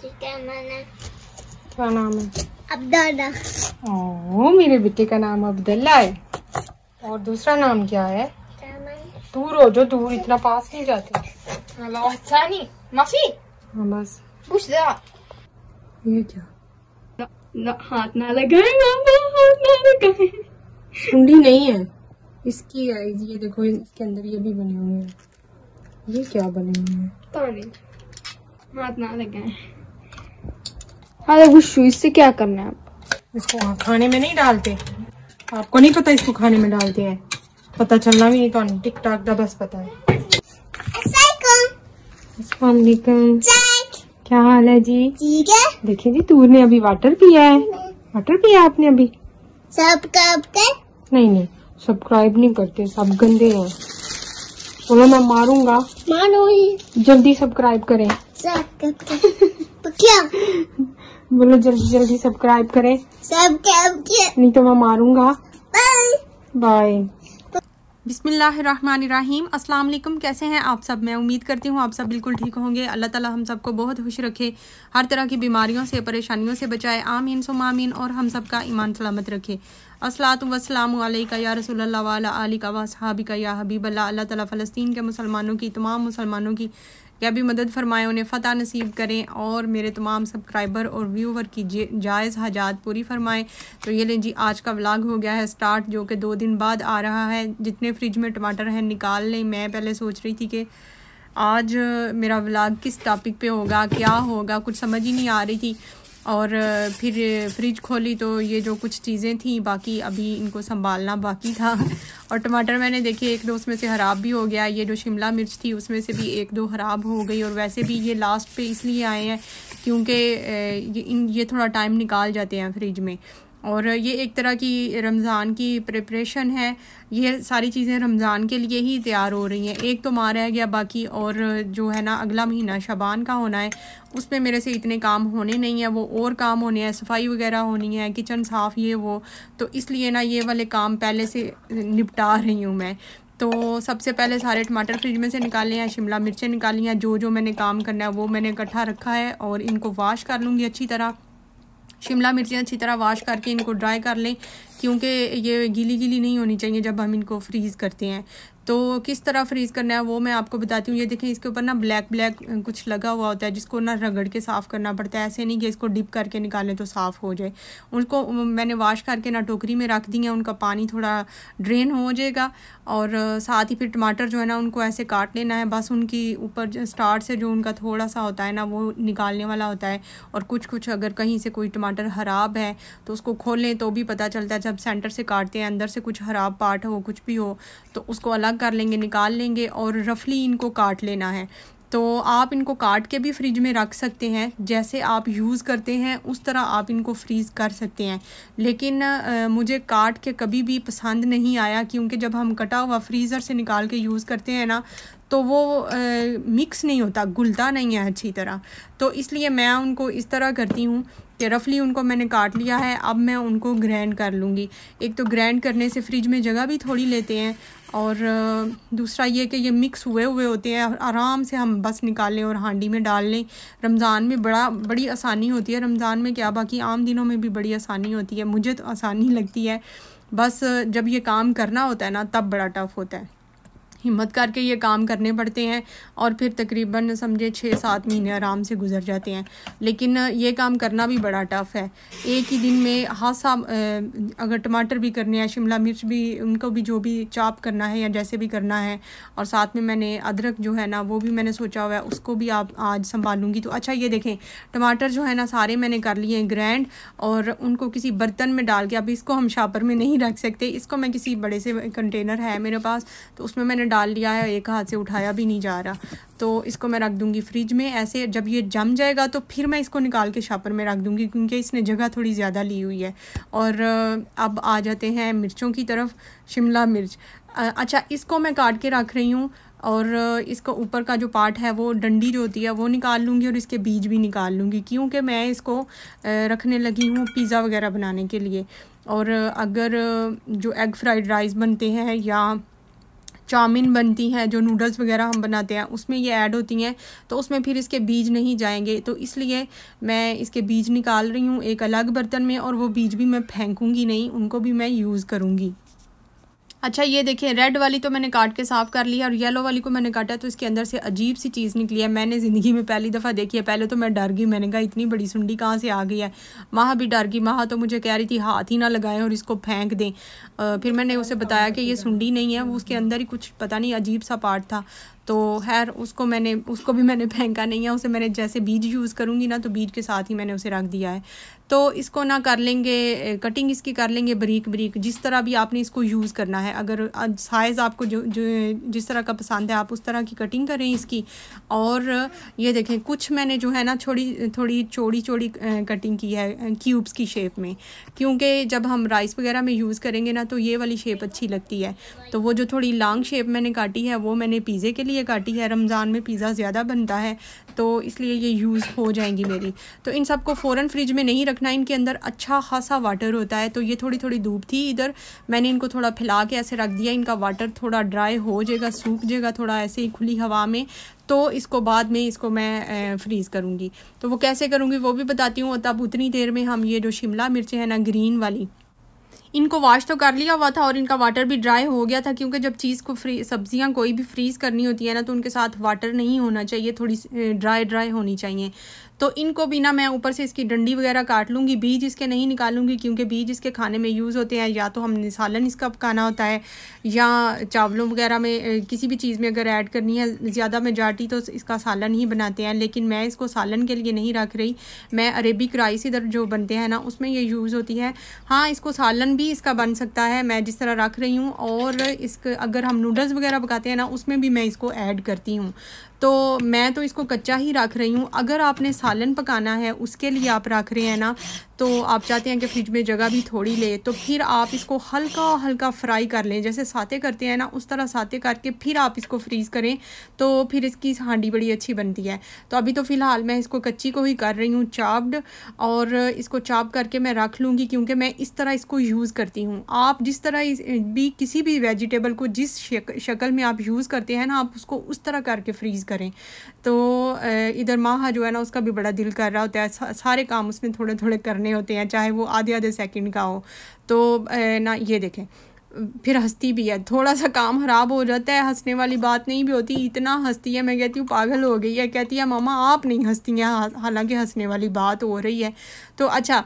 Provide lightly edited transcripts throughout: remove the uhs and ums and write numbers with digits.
क्या नाम है? अब्दुल्ला। ओह, मेरे बेटे का नाम अब्दुल्ला है। और दूसरा नाम क्या है? दूर हो जो, दूर इतना पास नहीं जाते। माफी। हाँ बस। पूछ दे। ये क्या? हाथ ना लगाए मामा, हाथ ना लगाए। सुंडी नहीं है इसकी है। ये देखो, इसके अंदर ये भी बने हुए हैं। ये क्या बने हुए हैं? पानी, हाथ ना लगाए। अरे गुस्सू, इससे क्या करना है आप? इसको खाने में नहीं डालते? आपको नहीं पता इसको खाने में डालते हैं? पता चलना भी नहीं कौन। टिक टाक का बस पता है। अस्सलाम वालेकुम। क्या हाल है जी? ठीक है। देखिए जी, तूर ने अभी वाटर पिया है। वाटर पिया आपने अभी? सब्सक्राइब कर। नहीं, सब्सक्राइब नहीं करते, सब गंदे हैं। बोलो मैं मारूंगा। मानो ही। जल्दी सब्सक्राइब करें। तो क्या? बोलो जल्दी सब्सक्राइब करें। सब्सक्राइब किया। नहीं तो मैं मारूंगा। Bye bye. बिस्मिल्लाहिर्रहमानिर्रहीम। अस्सलाम वालेकुम। कैसे हैं आप सब? मैं उम्मीद करती हूँ आप सब बिल्कुल ठीक होंगे। अल्लाह ताला हम सबको बहुत खुश रखे, हर तरह की बीमारियों से, परेशानियों से बचाए। आमीन सुम्मा आमीन। और हम सबका ईमान सलामत रखे। अस्सलातु वस्सलामु अलैका या रसूलल्लाह व अला आलिका व अस्हाबिका या हबीबल्लाह। अल्लाह ताला फ़लस्तीन के मुसलमानों की, तमाम मुसलमानों की क्या भी मदद फरमाए, उन्हें फ़तह नसीब करें और मेरे तमाम सब्सक्राइबर और व्यूवर की जायज़ हाजात पूरी फरमाएं। तो ये लें जी, आज का व्लॉग हो गया है स्टार्ट, जो कि 2 दिन बाद आ रहा है। जितने फ्रिज में टमाटर हैं निकाल लें। मैं पहले सोच रही थी कि आज मेरा व्लॉग किस टॉपिक पे होगा, क्या होगा, कुछ समझ ही नहीं आ रही थी। और फिर फ्रिज खोली तो ये जो कुछ चीज़ें थी बाकी अभी इनको संभालना बाकी था। और टमाटर मैंने देखे 1-2 उसमें से ख़राब भी हो गया। ये जो शिमला मिर्च थी उसमें से भी 1-2 ख़राब हो गई। और वैसे भी ये लास्ट पे इसलिए आए हैं क्योंकि ये थोड़ा टाइम निकाल जाते हैं फ्रिज में। और ये एक तरह की रमज़ान की प्रिपरेशन है। ये सारी चीज़ें रमज़ान के लिए ही तैयार हो रही हैं। एक तो मार रह गया बाकी, और जो है ना अगला महीना शबान का होना है, उसमें मेरे से इतने काम होने नहीं है। वो और काम होने हैं, सफाई वगैरह होनी है, किचन साफ़, ये वो। तो इसलिए ना ये वाले काम पहले से निपटा रही हूँ मैं। तो सबसे पहले सारे टमाटर फ्रिज में से निकाले हैं, शिमला मिर्चें निकाली हैं। जो मैंने काम करना है वो मैंने इकट्ठा रखा है और इनको वॉश कर लूँगी अच्छी तरह। शिमला मिर्चें अच्छी तरह वॉश करके इनको ड्राई कर लें, क्योंकि ये गीली नहीं होनी चाहिए जब हम इनको फ्रीज़ करते हैं। तो किस तरह फ्रीज़ करना है वो मैं आपको बताती हूँ। ये देखें, इसके ऊपर ना ब्लैक कुछ लगा हुआ होता है जिसको ना रगड़ के साफ़ करना पड़ता है। ऐसे नहीं कि इसको डिप करके निकालें तो साफ़ हो जाए। उनको मैंने वॉश करके ना टोकरी में रख दी है, उनका पानी थोड़ा ड्रेन हो जाएगा। और साथ ही फिर टमाटर जो है ना उनको ऐसे काट लेना है। बस उनकी ऊपर स्टार्ट से जो उनका थोड़ा सा होता है ना वो निकालने वाला होता है। और कुछ अगर कहीं से कोई टमाटर ख़राब है तो उसको खोलें तो भी पता चलता है। जब सेंटर से काटते हैं अंदर से कुछ ख़राब पार्ट हो, कुछ भी हो, तो उसको अलग कर लेंगे, निकाल लेंगे और रफली इनको काट लेना है। तो आप इनको काट के भी फ्रिज में रख सकते हैं, जैसे आप यूज़ करते हैं उस तरह आप इनको फ्रीज़ कर सकते हैं। लेकिन मुझे काट के कभी भी पसंद नहीं आया, क्योंकि जब हम कटा हुआ फ्रीज़र से निकाल के यूज़ करते हैं ना तो वो मिक्स नहीं होता, घुलता नहीं है अच्छी तरह। तो इसलिए मैं उनको इस तरह करती हूँ कि रफली उनको मैंने काट लिया है। अब मैं उनको ग्राइंड कर लूँगी। एक तो ग्राइंड करने से फ्रिज में जगह भी थोड़ी लेते हैं, और दूसरा ये कि ये मिक्स हुए होते हैं, आराम से हम बस निकालें और हांडी में डाल लें। रमज़ान में बड़ी आसानी होती है। रमज़ान में क्या, बाकी आम दिनों में भी बड़ी आसानी होती है। मुझे तो आसानी लगती है, बस जब ये काम करना होता है ना तब बड़ा टफ़ होता है। हिम्मत करके ये काम करने पड़ते हैं और फिर तकरीबन समझे 6-7 महीने आराम से गुजर जाते हैं। लेकिन ये काम करना भी बड़ा टफ़ है। एक ही दिन में हासा अगर टमाटर भी करने हैं, शिमला मिर्च भी, उनको भी जो भी चॉप करना है या जैसे भी करना है, और साथ में मैंने अदरक जो है ना वो भी मैंने सोचा हुआ है उसको भी आप आज संभालूँगी। तो अच्छा, ये देखें टमाटर जो है ना सारे मैंने कर लिए हैं ग्राइंड, और उनको किसी बर्तन में डाल के, अब इसको हम शॉपर में नहीं रख सकते, इसको मैं किसी बड़े से कंटेनर है मेरे पास तो उसमें मैंने डाल लिया है। एक हाथ से उठाया भी नहीं जा रहा, तो इसको मैं रख दूंगी फ्रिज में। ऐसे जब ये जम जाएगा तो फिर मैं इसको निकाल के शॉपर में रख दूंगी, क्योंकि इसने जगह थोड़ी ज़्यादा ली हुई है। और अब आ जाते हैं मिर्चों की तरफ। शिमला मिर्च, अच्छा, इसको मैं काट के रख रही हूँ, और इसको ऊपर का जो पार्ट है वो डंडी जो होती है वो निकाल लूँगी, और इसके बीज भी निकाल लूँगी, क्योंकि मैं इसको रखने लगी हूँ पिज़्ज़ा वगैरह बनाने के लिए। और अगर जो एग फ्राइड राइस बनते हैं या चाउमीन बनती हैं, जो नूडल्स वगैरह हम बनाते हैं, उसमें ये ऐड होती हैं, तो उसमें फिर इसके बीज नहीं जाएंगे। तो इसलिए मैं इसके बीज निकाल रही हूँ एक अलग बर्तन में, और वो बीज भी मैं फेंकूँगी नहीं, उनको भी मैं यूज़ करूँगी। अच्छा ये देखिए, रेड वाली तो मैंने काट के साफ़ कर लिया, और येलो वाली को मैंने काटा तो इसके अंदर से अजीब सी चीज़ निकली है। मैंने ज़िंदगी में पहली दफ़ा देखी है। पहले तो मैं डर गई, मैंने कहा इतनी बड़ी सुंडी कहाँ से आ गई है। माँ भी डर गई, माँ तो मुझे कह रही थी हाथ ही ना लगाएं और इसको फेंक दें। फिर मैंने उसे बताया कि ये सुंडी नहीं है, वो उसके अंदर ही कुछ पता नहीं अजीब सा पार्ट था। तो खैर उसको भी मैंने फेंका नहीं है, उसे मैंने जैसे बीज यूज़ करूँगी ना, तो बीज के साथ ही मैंने उसे रख दिया है। तो इसको ना कर लेंगे, कटिंग इसकी कर लेंगे बारीक बारीक, जिस तरह भी आपने इसको यूज़ करना है। अगर साइज़ आपको जो जिस तरह का पसंद है आप उस तरह की कटिंग करें इसकी। और ये देखें, कुछ मैंने जो है ना थोड़ी चौड़ी कटिंग की है क्यूब्स की शेप में, क्योंकि जब हम राइस वगैरह में यूज़ करेंगे ना तो ये वाली शेप अच्छी लगती है। तो वो जो थोड़ी लॉन्ग शेप मैंने काटी है वो मैंने पिज़्ज़े के लिए काटी है। रमज़ान में पिज़्ज़ा ज़्यादा बनता है तो इसलिए ये यूज़ हो जाएंगी मेरी। तो इन सबको फ़ौरन फ्रिज में नहीं रखना, इनके अंदर अच्छा खासा वाटर होता है। तो ये थोड़ी धूप थी इधर, मैंने इनको थोड़ा फैला के ऐसे रख दिया। इनका वाटर थोड़ा ड्राई हो जाएगा, सूख जाएगा थोड़ा ऐसे ही खुली हवा में, तो इसको बाद में इसको मैं फ्रीज़ करूँगी। तो वो कैसे करूँगी वो भी बताती हूँ। तब उतनी देर में हम ये जो शिमला मिर्चें हैं ना ग्रीन वाली, इनको वॉश तो कर लिया हुआ था और इनका वाटर भी ड्राई हो गया था, क्योंकि जब चीज़ को सब्जियां कोई भी फ्रीज़ करनी होती है ना तो उनके साथ वाटर नहीं होना चाहिए, थोड़ी ड्राई होनी चाहिए। तो इनको भी ना मैं ऊपर से इसकी डंडी वगैरह काट लूँगी, बीज इसके नहीं निकालूंगी, क्योंकि बीज इसके खाने में यूज़ होते हैं। या तो हमने सालन इसका पकाना होता है, या चावलों वगैरह में किसी भी चीज़ में अगर ऐड करनी है ज़्यादा मेजॉरिटी तो इसका सालन ही बनाते हैं। लेकिन मैं इसको सालन के लिए नहीं रख रही, मैं अरेबिक राइस इधर जो बनते हैं ना उसमें ये यूज़ होती है। हाँ, इसको सालन भी इसका बन सकता है, मैं जिस तरह रख रही हूँ। और इसके अगर हम नूडल्स वगैरह पकाते हैं ना उसमें भी मैं इसको ऐड करती हूँ। तो मैं तो इसको कच्चा ही रख रही हूँ। अगर आपने सालन पकाना है उसके लिए आप रख रहे हैं ना, तो आप चाहते हैं कि फ्रिज में जगह भी थोड़ी ले, तो फिर आप इसको हल्का फ्राई कर लें, जैसे साते करते हैं ना उस तरह साते करके फिर आप इसको फ्रीज़ करें, तो फिर इसकी हांडी बड़ी अच्छी बनती है। तो अभी तो फ़िलहाल मैं इसको कच्ची को ही कर रही हूँ चॉप्ड, और इसको चॉप करके मैं रख लूँगी, क्योंकि मैं इस तरह इसको यूज़ करती हूँ। आप जिस तरह भी किसी भी वेजिटेबल को जिस शक्ल में आप यूज़ करते हैं ना, आप उसको उस तरह करके फ्रीज़ करें। तो इधर माह जो है ना उसका भी बड़ा दिल कर रहा होता है, सारे काम उसमें थोड़े करने होते हैं, चाहे वो आधे सेकंड का हो। तो ना ये देखें, फिर हंसती भी है, थोड़ा सा काम ख़राब हो जाता है, हंसने वाली बात नहीं भी होती, इतना हंसती है। मैं कहती हूँ पागल हो गई है, कहती है मामा आप नहीं हंसती हैं, हालांकि हंसने वाली बात हो रही है। तो अच्छा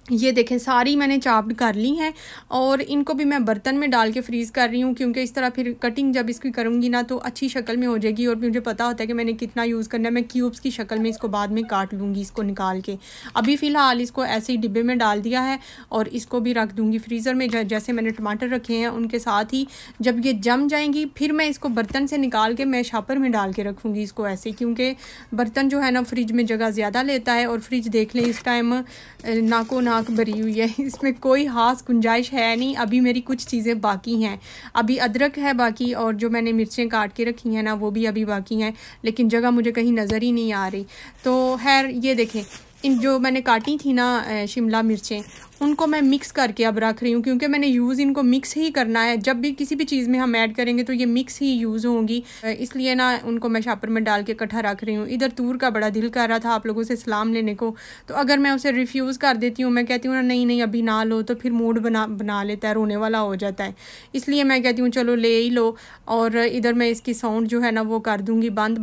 ये देखें, सारी मैंने चॉप्ड कर ली हैं, और इनको भी मैं बर्तन में डाल के फ्रीज़ कर रही हूँ, क्योंकि इस तरह फिर कटिंग जब इसकी करूँगी ना तो अच्छी शक्ल में हो जाएगी, और मुझे पता होता है कि मैंने कितना यूज़ करना है। मैं क्यूब्स की शक्ल में इसको बाद में काट लूँगी, इसको निकाल के। अभी फ़िलहाल इसको ऐसे ही डिब्बे में डाल दिया है, और इसको भी रख दूँगी फ्रीज़र में। जैसे मैंने टमाटर रखे हैं उनके साथ ही जब ये जम जाएंगी फिर मैं इसको बर्तन से निकाल के मैं शापर में डाल के रखूँगी इसको ऐसे, क्योंकि बर्तन जो है ना फ्रिज में जगह ज़्यादा लेता है। और फ्रिज देख लें इस टाइम नाको नाक भरी हुई है, इसमें कोई खास गुंजाइश है नहीं। अभी मेरी कुछ चीज़ें बाकी हैं, अभी अदरक है बाकी, और जो मैंने मिर्चें काट के रखी हैं ना वो भी अभी बाकी हैं, लेकिन जगह मुझे कहीं नज़र ही नहीं आ रही। तो खैर ये देखें, इन जो मैंने काटी थी ना शिमला मिर्चें, उनको मैं मिक्स करके अब रख रही हूँ, क्योंकि मैंने यूज़ इनको मिक्स ही करना है। जब भी किसी भी चीज़ में हम ऐड करेंगे तो ये मिक्स ही यूज़ होंगी, इसलिए ना उनको मैं शापर में डाल के इकट्ठा रख रही हूँ। इधर तूर का बड़ा दिल कर रहा था आप लोगों से सलाम लेने को, तो अगर मैं उसे रिफ्यूज़ कर देती हूँ, मैं कहती हूँ ना नहीं अभी ना लो, तो फिर मूड बना लेता है, रोने वाला हो जाता है। इसलिए मैं कहती हूँ चलो ले ही लो। और इधर मैं इसकी साउंड जो है ना वो कर दूँगी बंद,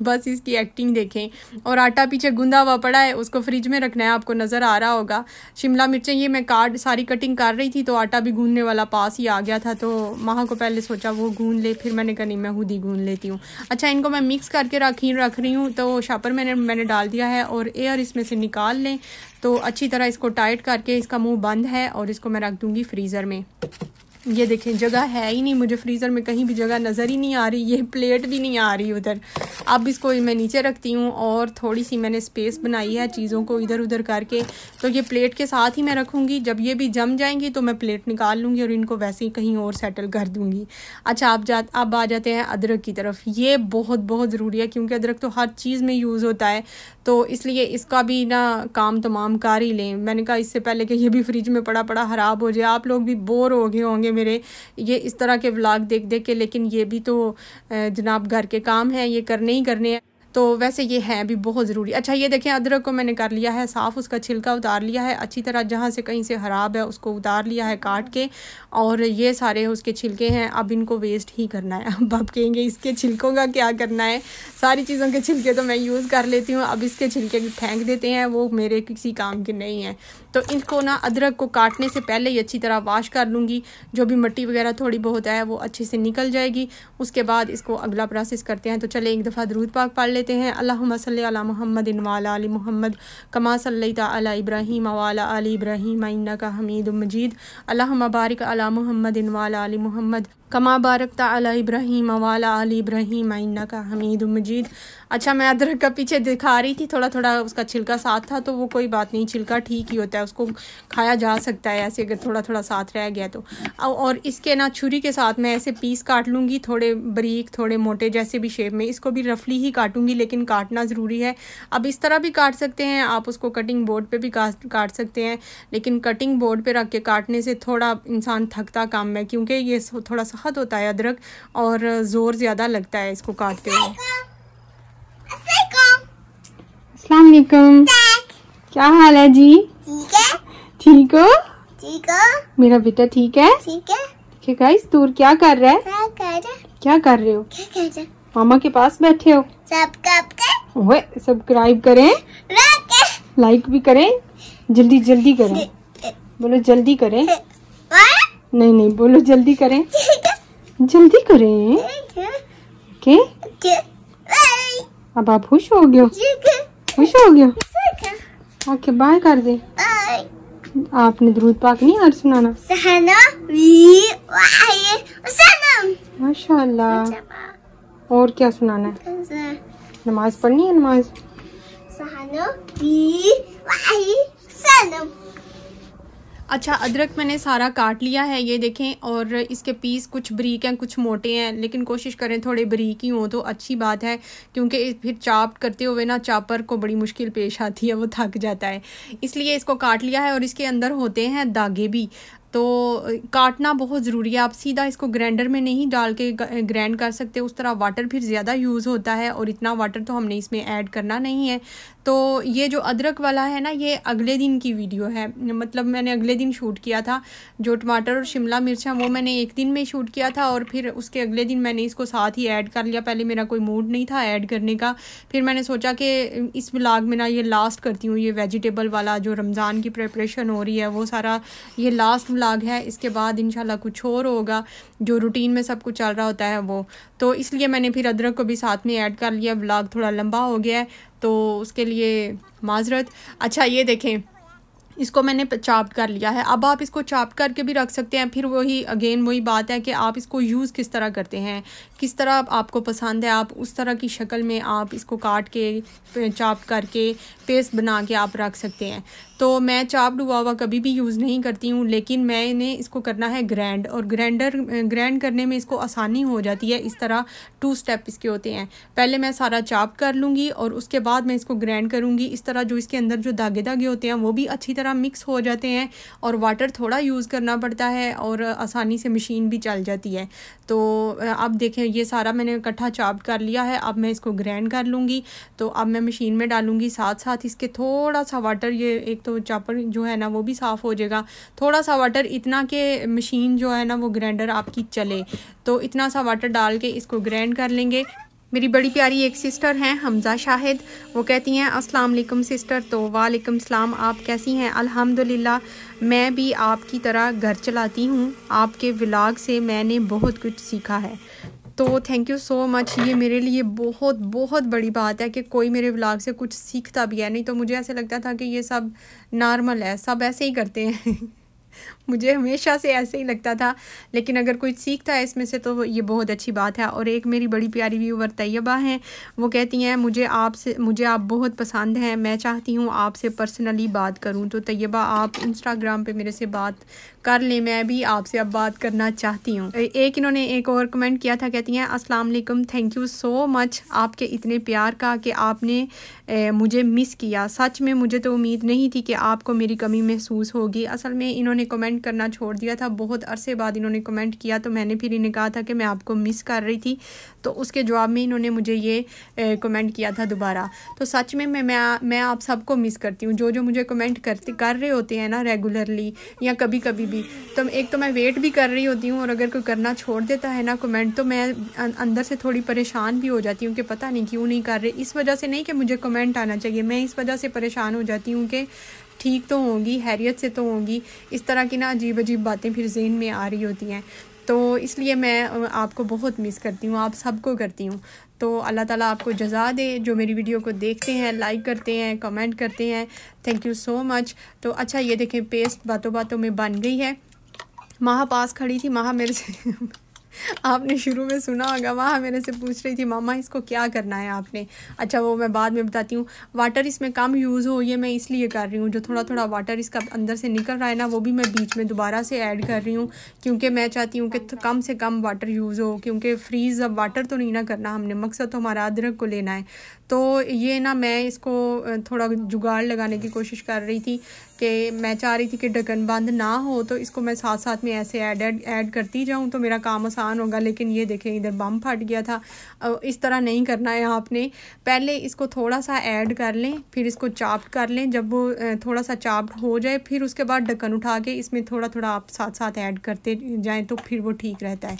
बस इसकी एक्टिंग देखें। और आटा पीछे गूंदा हुआ पड़ा है, उसको फ्रिज में रखना है, आपको नज़र आ रहा होगा। शिमला मिर्चें ये मैं सारी कटिंग कर रही थी, तो आटा भी गूंदने वाला पास ही आ गया था, तो माँ को पहले सोचा वो गूंद ले, फिर मैंने कहा नहीं मैं खुद ही गूंद लेती हूँ। अच्छा, इनको मैं मिक्स करके रख रही हूँ, तो शापर मैंने डाल दिया है, और एयर इसमें से निकाल लें तो अच्छी तरह इसको टाइट करके, इसका मुँह बंद है, और इसको मैं रख दूँगी फ्रीज़र में। ये देखें, जगह है ही नहीं मुझे फ्रीज़र में, कहीं भी जगह नज़र ही नहीं आ रही, ये प्लेट भी नहीं आ रही उधर। अब इसको मैं नीचे रखती हूँ, और थोड़ी सी मैंने स्पेस बनाई है चीज़ों को इधर उधर करके, तो ये प्लेट के साथ ही मैं रखूँगी। जब ये भी जम जाएंगी तो मैं प्लेट निकाल लूँगी और इनको वैसे ही कहीं और सेटल कर दूँगी। अच्छा, अब आ जाते हैं अदरक की तरफ। ये बहुत ज़रूरी है, क्योंकि अदरक तो हर चीज़ में यूज़ होता है, तो इसलिए इसका भी ना काम तमाम कर ही लें। मैंने कहा इससे पहले कि ये भी फ्रिज में पड़ा ख़राब हो जाए, आप लोग भी बोर हो गए होंगे मेरे ये इस तरह के व्लॉग देख देख के, लेकिन ये भी तो जनाब घर के काम हैं, ये करने ही करने हैं, तो वैसे ये है भी बहुत ज़रूरी। अच्छा ये देखें, अदरक को मैंने कर लिया है साफ़, उसका छिलका उतार लिया है अच्छी तरह, जहाँ से कहीं से ख़राब है उसको उतार लिया है काट के, और ये सारे उसके छिलके हैं। अब इनको वेस्ट ही करना है। अब आप कहेंगे इसके छिलकों का क्या करना है, सारी चीज़ों के छिलके तो मैं यूज़ कर लेती हूँ, अब इसके छिलके फेंक देते हैं, वो मेरे किसी काम के नहीं हैं। तो इनको ना अदरक को काटने से पहले ही अच्छी तरह वॉश कर लूँगी, जो भी मिट्टी वगैरह थोड़ी बहुत है वो अच्छे से निकल जाएगी। उसके बाद इसको अगला प्रोसेस करते हैं। तो चले एक दफ़ा दुरूद पाक पढ़ लेते हैं। अल्लाहुम्मा सल्ली अला मुहम्मदिन व अला आलि मुहम्मद कमा सल्लैता अला इब्राहीम व अला आलि इब्राहीम इन्नका हमीदुम मजीद। अल्लाहुम्मा बारिक अला मुहम्मदिन व अला आलि मुहम्मद कमा बारकता अला इब्राहीम व अला आलि इब्राहीम इन्नका हमीदुम मजीद। अच्छा मैं अदरक का पीछे दिखा रही थी, थोड़ा थोड़ा उसका छिलका साथ था, तो वो कोई बात नहीं, छिलका ठीक ही होता है, उसको खाया जा सकता है ऐसे अगर थोड़ा थोड़ा साथ रह गया तो। और इसके ना छुरी के साथ मैं ऐसे पीस काट लूँगी, थोड़े बारीक थोड़े मोटे जैसे भी शेप में। इसको भी रफली ही काटूँगी, लेकिन काटना ज़रूरी है। अब इस तरह भी काट सकते हैं आप, उसको कटिंग बोर्ड पे भी काट सकते हैं, लेकिन कटिंग बोर्ड पे रख के काटने से थोड़ा इंसान थकता कम है, क्योंकि ये थोड़ा सख्त होता है अदरक और ज़ोर ज़्यादा लगता है इसको काटते हुए। अस्सलाम वालेकुम, क्या हाल है जी? ठीक है। ठीक हो? ठीक है। मेरा बेटा ठीक है? ठीक है। ठीक है गाइस, दूर क्या कर रहा है? क्या कर रहे हो? मामा के पास बैठे हो? ओए सब्सक्राइब करें, लाइक भी करें, जल्दी जल्दी करें, बोलो जल्दी करें। नहीं नहीं बोलो जल्दी करें, जल्दी करें। ओके अब आप खुश हो गए? खुश हो गया? ओके बाय कर दे। आपने दुरूद पाक नहीं यार सुनाना? माशाल्लाह। और क्या सुनाना है? नमाज पढ़नी है? नमाज अच्छा अदरक मैंने सारा काट लिया है, ये देखें, और इसके पीस कुछ बारीक हैं कुछ मोटे हैं, लेकिन कोशिश करें थोड़े बारीक ही हों तो अच्छी बात है, क्योंकि फिर चाप करते हुए ना चापर को बड़ी मुश्किल पेश आती है, वो थक जाता है, इसलिए इसको काट लिया है। और इसके अंदर होते हैं दागे भी, तो काटना बहुत ज़रूरी है। आप सीधा इसको ग्राइंडर में नहीं डाल के ग्राइंड कर सकते, उस तरह वाटर फिर ज़्यादा यूज़ होता है, और इतना वाटर तो हमने इसमें ऐड करना नहीं है। तो ये जो अदरक वाला है ना, ये अगले दिन की वीडियो है, मतलब मैंने अगले दिन शूट किया था। जो टमाटर और शिमला मिर्च है वो मैंने एक दिन में शूट किया था, और फिर उसके अगले दिन मैंने इसको साथ ही ऐड कर लिया। पहले मेरा कोई मूड नहीं था ऐड करने का, फिर मैंने सोचा कि इस व्लॉग में ना ये लास्ट करती हूँ, ये वेजिटेबल वाला जो रमज़ान की प्रिपरेशन हो रही है वो सारा ये लास्ट व्लॉग है। इसके बाद इंशाल्लाह कुछ और होगा, जो रूटीन में सब कुछ चल रहा होता है वो, तो इसलिए मैंने फिर अदरक को भी साथ में ऐड कर लिया। व्लॉग थोड़ा लंबा हो गया है तो उसके लिए माजरत। अच्छा ये देखें, इसको मैंने चॉप कर लिया है। अब आप इसको चॉप करके भी रख सकते हैं, फिर वही अगेन वही बात है कि आप इसको यूज़ किस तरह करते हैं, किस तरह आपको पसंद है, आप उस तरह की शक्ल में आप इसको काट के चॉप करके पेस्ट बना के आप रख सकते हैं। तो मैं चॉप्ड हुआ हुआ कभी भी यूज़ नहीं करती हूँ, लेकिन मैंने इसको करना है ग्राइंड, और ग्राइंड करने में इसको आसानी हो जाती है। इस तरह 2 स्टेप इसके होते हैं, पहले मैं सारा चॉप कर लूँगी और उसके बाद मैं इसको ग्राइंड करूँगी। इस तरह जो इसके अंदर जो धागे धागे होते हैं वो भी अच्छी तरह मिक्स हो जाते हैं, और वाटर थोड़ा यूज़ करना पड़ता है, और आसानी से मशीन भी चल जाती है। तो अब देखें ये सारा मैंने इकट्ठा चॉप कर लिया है। अब मैं इसको ग्राइंड कर लूँगी, तो अब मैं मशीन में डालूँगी, साथ साथ इसके थोड़ा सा वाटर, ये एक तो चॉपर जो है ना वो भी साफ़ हो जाएगा, थोड़ा सा वाटर, इतना कि मशीन जो है ना वो ग्राइंडर आपकी चले, तो इतना सा वाटर डाल के इसको ग्राइंड कर लेंगे। मेरी बड़ी प्यारी एक सिस्टर हैं हमज़ा शाहिद, वो कहती हैं अस्सलाम वालेकुम सिस्टर। तो वालेकुम सलाम, आप कैसी हैं? अल्हम्दुलिल्लाह मैं भी आपकी तरह घर चलाती हूँ, आपके व्लॉग से मैंने बहुत कुछ सीखा है। तो थैंक यू सो मच, ये मेरे लिए बहुत बहुत बड़ी बात है कि कोई मेरे व्लॉग से कुछ सीखता भी है, नहीं तो मुझे ऐसे लगता था कि ये सब नॉर्मल है, सब ऐसे ही करते हैं मुझे हमेशा से ऐसे ही लगता था, लेकिन अगर कोई सीखता है इसमें से तो ये बहुत अच्छी बात है। और एक मेरी बड़ी प्यारी व्यूवर तैयबा हैं, वो कहती हैं मुझे आप बहुत पसंद हैं, मैं चाहती हूँ आपसे पर्सनली बात करूँ। तो तैयबा आप इंस्टाग्राम पे मेरे से बात कर लें, मैं भी आपसे अब बात करना चाहती हूँ। एक इन्होंने एक और कमेंट किया था, कहती हैं अस्सलाम वालेकुम, थैंक यू सो मच आपके इतने प्यार का कि आपने मुझे मिस किया। सच में मुझे तो उम्मीद नहीं थी कि आपको मेरी कमी महसूस होगी। असल में इन्होंने कमेंट कमेंट करना छोड़ दिया था। बहुत अरसे बाद इन्होंने कमेंट किया तो मैंने फिर इन्हें कहा था कि मैं आपको मिस कर रही थी, तो उसके जवाब में इन्होंने मुझे ये कमेंट किया था दोबारा। तो सच में मैं आप सबको मिस करती हूँ, जो मुझे कमेंट कर रहे होते हैं ना रेगुलरली या कभी कभी भी। तो एक तो मैं वेट भी कर रही होती हूँ, और अगर कोई करना छोड़ देता है ना कमेंट, तो मैं अंदर से थोड़ी परेशान भी हो जाती हूँ कि पता नहीं क्यों नहीं कर रहे। इस वजह से नहीं कि मुझे कमेंट आना चाहिए, मैं इस वजह से परेशान हो जाती हूँ कि ठीक तो होंगी, हैरियत से तो होंगी, इस तरह की ना अजीब अजीब बातें फिर ज़हन में आ रही होती हैं। तो इसलिए मैं आपको बहुत मिस करती हूँ, आप सबको करती हूँ। तो अल्लाह ताला आपको जज़ा दे जो मेरी वीडियो को देखते हैं, लाइक करते हैं, कमेंट करते हैं। Thank you so much. तो अच्छा ये देखें पेस्ट बातों बातों में बन गई है। माहा पास खड़ी थी, माहा मेरे से आपने शुरू में सुना होगा, माहा मेरे से पूछ रही थी मामा इसको क्या करना है आपने। अच्छा वो मैं बाद में बताती हूँ। वाटर इसमें कम यूज़ हो ये मैं इसलिए कर रही हूँ, जो थोड़ा थोड़ा वाटर इसका अंदर से निकल रहा है ना, वो भी मैं बीच में दोबारा से ऐड कर रही हूँ, क्योंकि मैं चाहती हूँ कि कम से कम वाटर यूज़ हो, क्योंकि फ्रीज़ अब वाटर तो नहीं ना करना हमने, मकसद तो हमारा अदरक को लेना है। तो ये ना मैं इसको थोड़ा जुगाड़ लगाने की कोशिश कर रही थी कि मैं चाह रही थी कि ढक्कन बंद ना हो, तो इसको मैं साथ साथ में ऐसे ऐड करती जाऊं तो मेरा काम आसान होगा। लेकिन ये देखें इधर बम फट गया था। इस तरह नहीं करना है आपने, पहले इसको थोड़ा सा ऐड कर लें, फिर इसको चाप्ड कर लें। जब वो थोड़ा सा चाप्ड हो जाए फिर उसके बाद ढक्कन उठा के इसमें थोड़ा थोड़ा आप साथ साथ ऐड करते जाएँ तो फिर वो ठीक रहता है।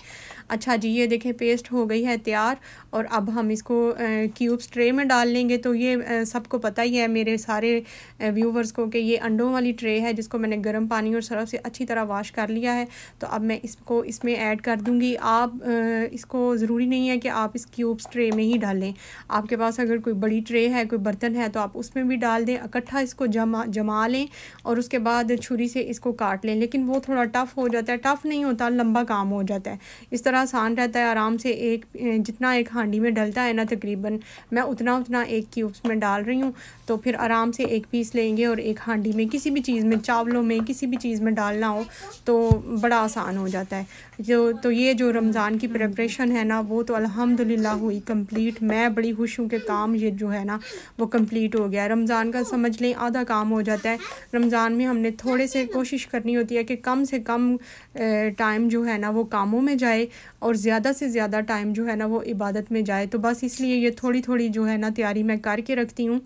अच्छा जी ये देखें पेस्ट हो गई है तैयार, और अब हम इसको क्यूब्स ट्रे में डाल लेंगे। तो ये सबको पता ही है मेरे सारे व्यूवर्स को कि ये अंडों वाली ट्रे है जिसको मैंने गर्म पानी और सरफ से अच्छी तरह वॉश कर लिया है। तो अब मैं इसको इसमें ऐड कर दूंगी। आप इसको ज़रूरी नहीं है कि आप इस क्यूब्स ट्रे में ही डालें, आपके पास अगर कोई बड़ी ट्रे है, कोई बर्तन है तो आप उसमें भी डाल दें। इकट्ठा इसको जमा लें और उसके बाद छुरी से इसको काट लें। लेकिन वो थोड़ा टफ़ हो जाता है, टफ़ नहीं होता, लंबा काम हो जाता है। इस तरह आसान रहता है, आराम से जितना एक हांडी में डलता है ना तकरीबन मैं उतना एक क्यूब्स में डाल रही हूँ। तो फिर आराम से एक पीस लेंगे और एक हांडी में किसी भी चीज़ में, चावलों में, किसी भी चीज़ में डालना हो तो बड़ा आसान हो जाता है। तो ये जो रमज़ान की प्रिपरेशन है ना वो तो अल्हम्दुलिल्लाह हुई कंप्लीट। मैं बड़ी खुश हूँ कि काम ये जो है ना वो कंप्लीट हो गया। रमज़ान का समझ लें आधा काम हो जाता है। रमज़ान में हमने थोड़े से कोशिश करनी होती है कि कम से कम टाइम जो है ना वो कामों में जाए और ज़्यादा से ज़्यादा टाइम जो है ना वो इबादत में जाए। तो बस इसलिए ये थोड़ी थोड़ी जो है ना तैयारी मैं करके रखती हूँ,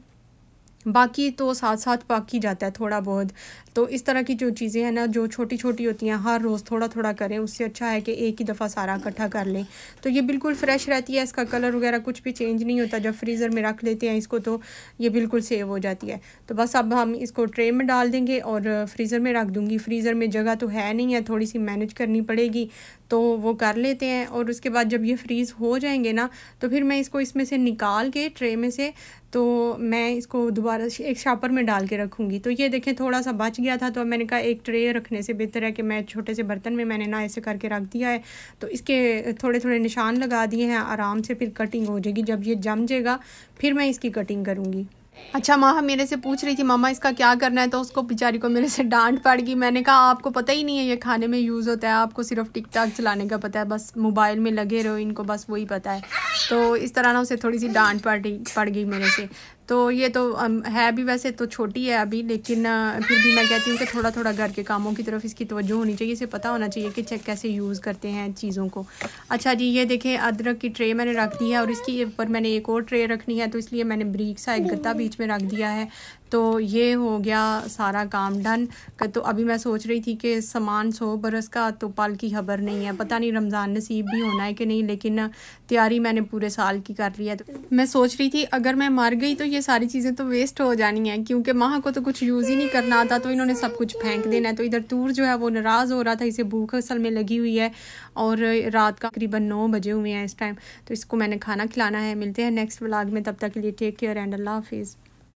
बाकी तो साथ साथ बाकी जाता है थोड़ा बहुत। तो इस तरह की जो चीज़ें हैं ना जो छोटी छोटी होती हैं हर रोज़ थोड़ा थोड़ा करें, उससे अच्छा है कि एक ही दफ़ा सारा इकट्ठा कर लें। तो ये बिल्कुल फ्रेश रहती है, इसका कलर वगैरह कुछ भी चेंज नहीं होता। जब फ्रीज़र में रख लेते हैं इसको तो ये बिल्कुल सेव हो जाती है। तो बस अब हम इसको ट्रे में डाल देंगे और फ्रीज़र में रख दूँगी। फ्रीज़र में जगह तो है नहीं है, थोड़ी सी मैनेज करनी पड़ेगी, तो वो कर लेते हैं। और उसके बाद जब ये फ्रीज़ हो जाएंगे ना तो फिर मैं इसको इसमें से निकाल के ट्रे में से तो मैं इसको दोबारा एक शापर में डाल के रखूँगी। तो ये देखें थोड़ा सा बच गया था, तो मैंने कहा एक ट्रे रखने से बेहतर है कि मैं छोटे से बर्तन में मैंने ना ऐसे करके रख दिया है। तो इसके थोड़े थोड़े निशान लगा दिए हैं, आराम से फिर कटिंग हो जाएगी। जब ये जम जाएगा फिर मैं इसकी कटिंग करूँगी। अच्छा माँ मेरे से पूछ रही थी मामा इसका क्या करना है, तो उसको बेचारी को मेरे से डांट पड़ गई। मैंने कहा आपको पता ही नहीं है ये खाने में यूज़ होता है, आपको सिर्फ टिकटॉक चलाने का पता है, बस मोबाइल में लगे रहो, इनको बस वही पता है। तो इस तरह ना उसे थोड़ी सी डांट पड़ गई मेरे से। तो ये तो है भी वैसे तो छोटी है अभी, लेकिन फिर भी मैं कहती हूँ कि थोड़ा थोड़ा घर के कामों की तरफ इसकी तवज्जो होनी चाहिए, इसे पता होना चाहिए कि कैसे यूज़ करते हैं चीज़ों को। अच्छा जी ये देखें अदरक की ट्रे मैंने रख दी है और इसके ऊपर मैंने एक और ट्रे रखनी है, तो इसलिए मैंने बारीक सा एक गत्ता बीच में रख दिया है। तो ये हो गया सारा काम डन। तो अभी मैं सोच रही थी कि सामान 100 बरस का तो पल की खबर नहीं है, पता नहीं रमज़ान नसीब भी होना है कि नहीं, लेकिन तैयारी मैंने पूरे साल की कर ली है। तो मैं सोच रही थी अगर मैं मर गई तो ये सारी चीज़ें तो वेस्ट हो जानी हैं, क्योंकि माँ को तो कुछ यूज़ ही नहीं करना आता, तो इन्होंने सब कुछ फेंक देना है। तो इधर तूर जो है वो नाराज़ हो रहा था, इसे भूख असल में लगी हुई है और रात का तकरीबन 9 बजे हुए हैं इस टाइम। तो इसको मैंने खाना खिलाना है। मिलते हैं नेक्स्ट व्लॉग में, तब तक के लिए टेक केयर एंड अल्लाह हाफिज़।